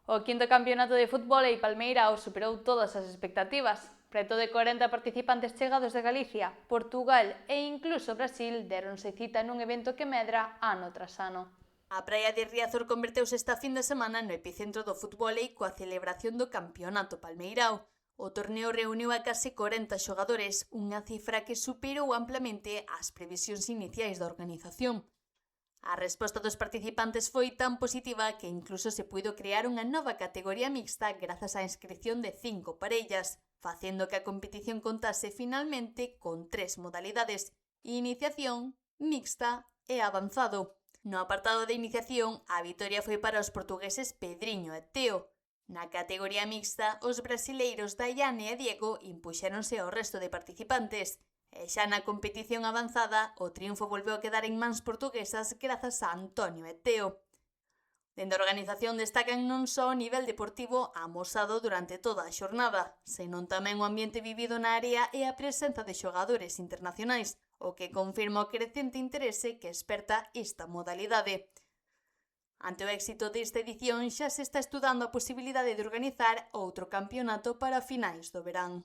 O quinto campeonato de fútbol en Palmeirao superou todas as expectativas. Preto de 40 participantes chegados de Galicia, Portugal e incluso Brasil déronse cita nun evento que medra ano tras ano. A praia de Riazor converteuse esta fin de semana no epicentro do fútbol coa celebración do campeonato Palmeirao. O torneo reuniu a case 40 xogadores, unha cifra que superou amplamente as previsións iniciais da organización. A resposta dos participantes foi tan positiva que incluso se puido crear unha nova categoría mixta grazas á inscripción de 5 parellas, facendo que a competición contase finalmente con 3 modalidades: iniciación, mixta e avanzado. No apartado de iniciación, a vitoria foi para os portugueses Pedriño e Teo. Na categoría mixta, os brasileiros Daiane e Diego impuxéronse ao resto de participantes. E xa na competición avanzada, o triunfo volveu a quedar en mans portuguesas grazas a Antonio e Teo. Dende a organización destacan non só o nivel deportivo amosado durante toda a xornada, senón tamén o ambiente vivido na área e a presenza de xogadores internacionais, o que confirma o crecente interese que esperta esta modalidade. Ante o éxito desta edición xa se está estudando a posibilidade de organizar outro campeonato para finais do verán.